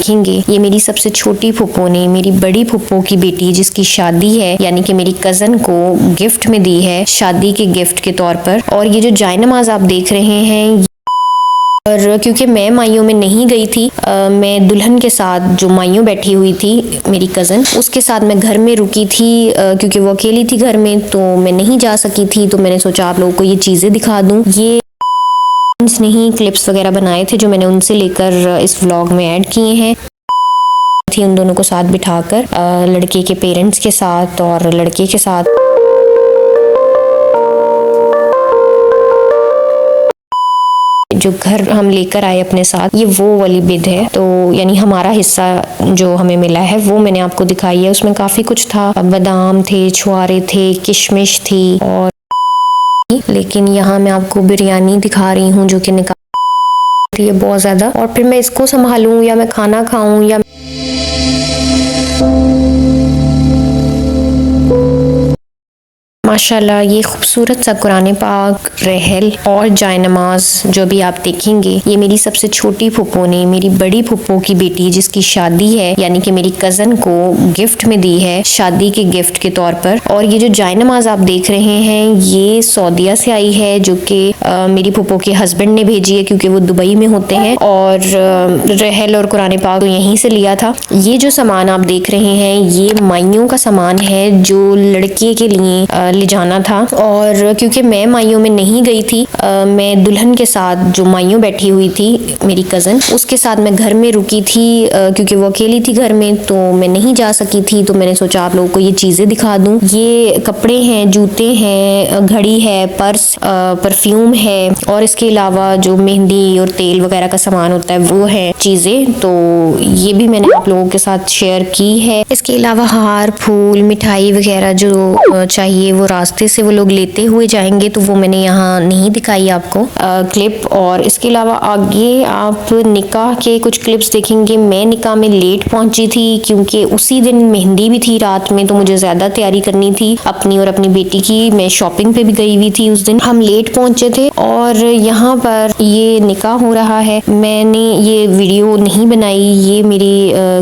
देखेंगे ये मेरी सबसे छोटी फुप्पो ने मेरी बड़ी फुप्पो की बेटी जिसकी शादी है यानी कि मेरी कजन को गिफ्ट में दी है शादी के गिफ्ट के तौर पर। और ये जो जायनमाज आप देख रहे हैं और क्योंकि मैं माइयों में नहीं गई थी मैं दुल्हन के साथ जो माइयों बैठी हुई थी मेरी कज़न उसके साथ मैं घर में रुकी थी क्योंकि वो अकेली थी घर में तो मैं नहीं जा सकी थी। तो मैंने सोचा आप लोगों को ये चीज़ें दिखा दूँ। ये नहीं क्लिप्स वगैरह बनाए थे जो मैंने उनसे लेकर इस व्लॉग में ऐड किए हैं थी उन दोनों को साथ बिठाकर लड़के के पेरेंट्स के साथ और लड़के के साथ। जो घर हम लेकर आए अपने साथ ये वो वाली बिद है तो यानी हमारा हिस्सा जो हमें मिला है वो मैंने आपको दिखाई है। उसमें काफ़ी कुछ था, बादाम थे, छुआरे थे, किशमिश थी और लेकिन यहाँ मैं आपको बिरयानी दिखा रही हूँ जो कि निकाल है बहुत ज़्यादा। और फिर मैं इसको संभालूँ या मैं खाना खाऊँ या माशाल्लाह ये खूबसूरत सा कुरान पाक रहल और जायनमाज जो भी आप देखेंगे ये मेरी सबसे छोटी फुप्पो ने मेरी बड़ी फुप्पो की बेटी जिसकी शादी है यानी कि मेरी कज़न को गिफ्ट में दी है शादी के गिफ्ट के तौर पर। और ये जो जायनमाज आप देख रहे हैं ये सऊदीया से आई है जो कि मेरी फुप्पो के हस्बैंड ने भेजी है क्योंकि वो दुबई में होते हैं। और रहल और कुरान पाक यहीं से लिया था। ये जो सामान आप देख रहे हैं ये माइयों का सामान है जो लड़के के लिए ले जाना था। और क्योंकि मैं माइयों में नहीं गई थी मैं दुल्हन के साथ जो माइयों बैठी हुई थी मेरी कज़न उसके साथ मैं घर में रुकी थी क्योंकि वो अकेली थी घर में तो मैं नहीं जा सकी थी। तो मैंने सोचा आप लोगों को ये चीज़ें दिखा दूँ। ये कपड़े हैं, जूते हैं, घड़ी है, पर्स, परफ्यूम है और इसके अलावा जो मेहंदी और तेल वगैरह का सामान होता है वो है चीज़ें। तो ये भी मैंने आप लोगों के साथ शेयर की है। इसके अलावा हार, फूल, मिठाई वगैरह जो चाहिए वो रास्ते से वो लोग लेते हुए जाएंगे तो वो मैंने यहाँ नहीं दिखाई आपको क्लिप। और इसके अलावा आगे आप निकाह के कुछ क्लिप्स देखेंगे। मैं निकाह में लेट पहुंची थी क्योंकि उसी दिन मेहंदी भी थी रात में तो मुझे ज़्यादा तैयारी करनी थी अपनी और अपनी बेटी की। मैं शॉपिंग पे भी गई हुई थी उस दिन, हम लेट पहुंचे थे। और यहाँ पर ये निकाह हो रहा है। मैंने ये वीडियो नहीं बनाई, ये मेरी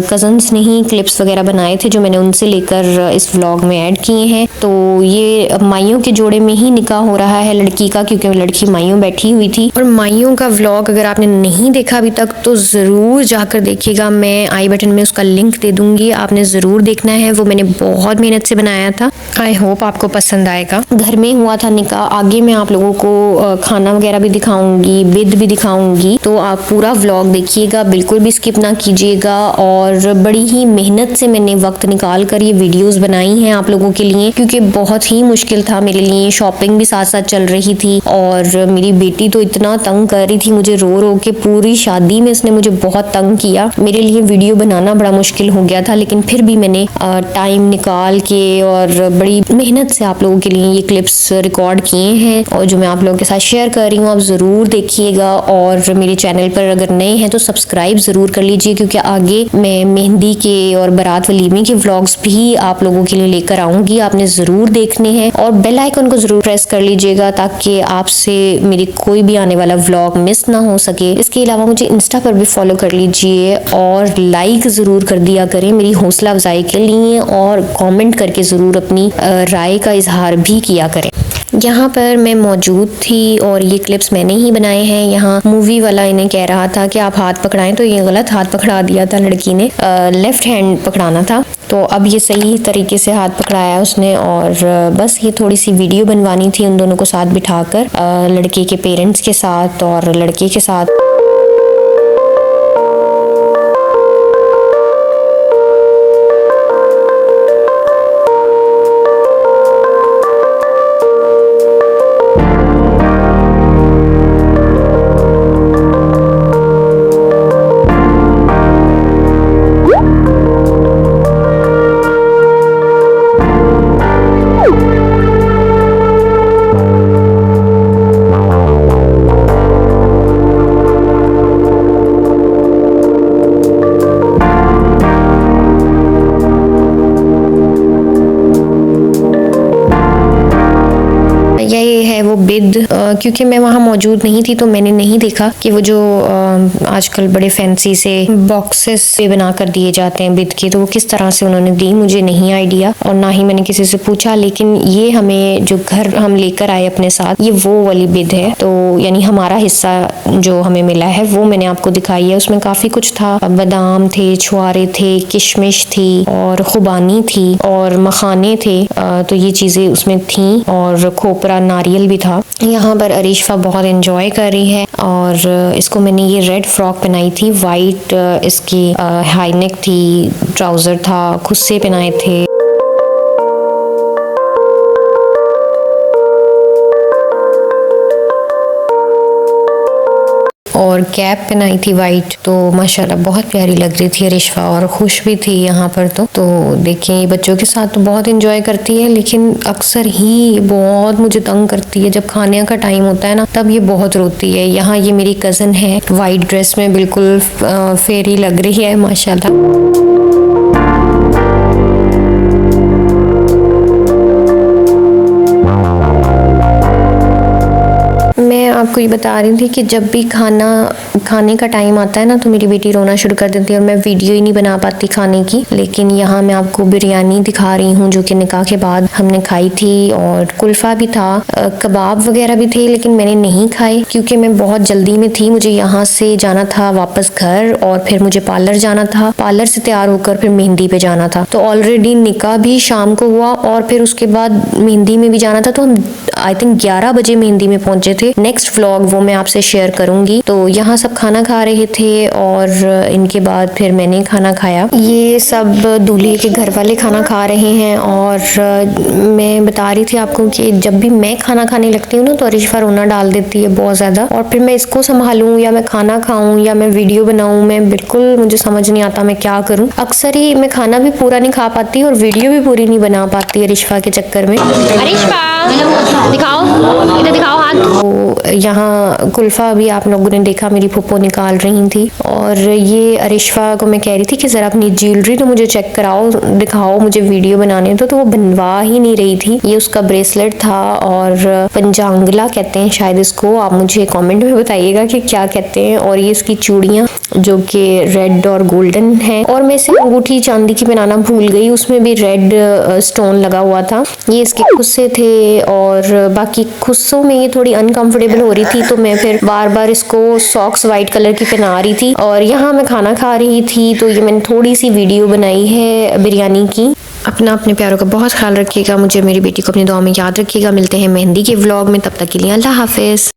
कज़न्स ने ही क्लिप्स वगैरह बनाए थे जो मैंने उनसे लेकर इस व्लॉग में ऐड किए हैं। तो ये माइयों के जोड़े में ही निकाह हो रहा है लड़की का क्योंकि लड़की माइयों बैठी हुई थी। और माइयों का व्लॉग अगर आपने नहीं देखा अभी तक तो ज़रूर जाकर देखिएगा। मैं आई बटन में उसका लिंक दे दूंगी, आपने ज़रूर देखना है। वो मैंने बहुत मेहनत से बनाया था। आई होप आपको पसंद आएगा। घर में हुआ था निकाह। आगे मैं आप लोगों को खाना वगैरह भी दिखाऊंगी, बिद भी दिखाऊंगी तो आप पूरा व्लॉग देखिएगा, बिल्कुल भी स्किप ना कीजिएगा। और बड़ी ही मेहनत से मैंने वक्त निकाल कर ये वीडियोस बनाई हैं आप लोगों के लिए क्योंकि बहुत ही मुश्किल था मेरे लिए। शॉपिंग भी साथ साथ चल रही थी और मेरी बेटी तो इतना तंग कर रही थी मुझे रो रो के। पूरी शादी में इसने मुझे बहुत तंग किया। मेरे लिए वीडियो बनाना बड़ा मुश्किल हो गया था लेकिन फिर भी मैंने टाइम निकाल के और बड़ी मेहनत से आप लोगों के लिए ये क्लिप्स रिकॉर्ड किए हैं और जो मैं आप लोगों के साथ शेयर कर रही हूँ आप ज़रूर देखिएगा। और मेरे चैनल पर अगर नए हैं तो सब्सक्राइब ज़रूर कर लीजिए क्योंकि आगे मैं मेहंदी के और बारात वलीमे के व्लॉग्स भी आप लोगों के लिए लेकर आऊँगी, आपने ज़रूर देखने हैं। और बेल आइकन को ज़रूर प्रेस कर लीजिएगा ताकि आपसे मेरी कोई भी आने वाला व्लॉग मिस ना हो सके। इसके अलावा मुझे इंस्टा पर भी फॉलो कर लीजिए और लाइक ज़रूर कर दिया करें मेरी हौसला अफजाई के लिए। और कमेंट करके ज़रूर अपनी राय का इजहार भी किया करें। यहाँ पर मैं मौजूद थी और ये क्लिप्स मैंने ही बनाए हैं। यहाँ मूवी वाला इन्हें कह रहा था कि आप हाथ पकड़ाएं तो ये गलत हाथ पकड़ा दिया था लड़की ने, लेफ्ट हैंड पकड़ाना था। तो अब ये सही तरीके से हाथ पकड़ाया उसने। और बस ये थोड़ी सी वीडियो बनवानी थी उन दोनों को साथ बिठाकर लड़के के पेरेंट्स के साथ और लड़के के साथ। बिद, क्योंकि मैं वहाँ मौजूद नहीं थी तो मैंने नहीं देखा कि वो जो आजकल बड़े फैंसी से बॉक्सेस पे बना कर दिए जाते हैं बिद के, तो वो किस तरह से उन्होंने दी मुझे नहीं आइडिया, और ना ही मैंने किसी से पूछा। लेकिन ये हमें जो घर हम लेकर आए अपने साथ, ये वो वाली बिद है। तो यानी हमारा हिस्सा जो हमें मिला है वो मैंने आपको दिखाई है। उसमें काफी कुछ था, बादाम थे, छुआरे थे, किशमिश थी और खुबानी थी और मखाने थे, तो ये चीजें उसमें थी, और खोपरा नारियल भी था। यहाँ पर अरिशफा बहुत एंजॉय कर रही है, और इसको मैंने ये रेड फ्रॉक पहनाई थी, वाइट इसकी हाई नेक थी, ट्राउजर था, खुस्से पहनाए थे। और कैप पहनाई थी वाइट, तो माशाल्लाह बहुत प्यारी लग रही थी अरिशफा, और खुश भी थी यहाँ पर। तो देखिए बच्चों के साथ तो बहुत एंजॉय करती है, लेकिन अक्सर ही बहुत मुझे तंग करती है। जब खाने का टाइम होता है ना, तब ये बहुत रोती है। यहाँ ये मेरी कज़न है, वाइट ड्रेस में बिल्कुल फेरी लग रही है माशाल्लाह। मैं आपको ये बता रही थी कि जब भी खाने का टाइम आता है ना, तो मेरी बेटी रोना शुरू कर देती है और मैं वीडियो ही नहीं बना पाती खाने की। लेकिन यहाँ मैं आपको बिरयानी दिखा रही हूँ जो कि निकाह के बाद हमने खाई थी, और कुल्फा भी था, कबाब वगैरह भी थे, लेकिन मैंने नहीं खाए क्योंकि मैं बहुत जल्दी में थी। मुझे यहाँ से जाना था वापस घर, और फिर मुझे पार्लर जाना था, पार्लर से तैयार होकर फिर मेहंदी पे जाना था। तो ऑलरेडी निकाह भी शाम को हुआ और फिर उसके बाद मेहंदी में भी जाना था, तो हम आई थिंक 11 बजे मेहंदी में पहुंचे थे। नेक्स्ट व्लॉग वो मैं आपसे शेयर करूंगी। तो यहाँ सब खाना खा रहे थे, और इनके बाद फिर मैंने खाना खाया। ये सब दूल्हे के घर वाले खाना खा रहे हैं, और मैं बता रही थी आपको कि जब भी मैं खाना खाने लगती हूँ ना, तो अरिशफा रोना डाल देती है बहुत ज़्यादा, और फिर मैं इसको संभालूँ या मैं खाना खाऊँ या मैं वीडियो बनाऊँ, मैं बिल्कुल मुझे समझ नहीं आता मैं क्या करूँ। अक्सर ही मैं खाना भी पूरा नहीं खा पाती और वीडियो भी पूरी नहीं बना पाती अरिशफा के चक्कर में। अरिशफा दिखाओ, इधर दिखाओ हाथ। तो यहाँ कुल्फा भी आप लोगों ने देखा मेरी फूफो निकाल रही थी, और ये अरिशफा को मैं कह रही थी कि जरा अपनी ज्वेलरी तो मुझे चेक कराओ, दिखाओ, मुझे वीडियो बनाने तो वो बनवा ही नहीं रही थी। ये उसका ब्रेसलेट था, और पंजांगला कहते हैं शायद इसको, आप मुझे कमेंट में बताइएगा कि क्या कहते हैं। और ये इसकी चूड़ियाँ जो कि रेड और गोल्डन है, और मैं इसे अंगूठी चांदी की बनाना भूल गई, उसमें भी रेड स्टोन लगा हुआ था। ये इसके खुस्से थे, और बाकी खुस्सों में ये थोड़ी अनकंफर्टेबल हो रही थी, तो मैं फिर बार बार इसको सॉक्स वाइट कलर की पहना रही थी। और यहाँ मैं खाना खा रही थी, तो ये मैंने थोड़ी सी वीडियो बनाई है बिरयानी की। अपने प्यारों का बहुत ख्याल रखिएगा, मुझे मेरी बेटी को अपनी दुआ में याद रखिएगा। मिलते हैं मेहंदी के व्लॉग में, तब तक के लिए अल्लाह हाफिज।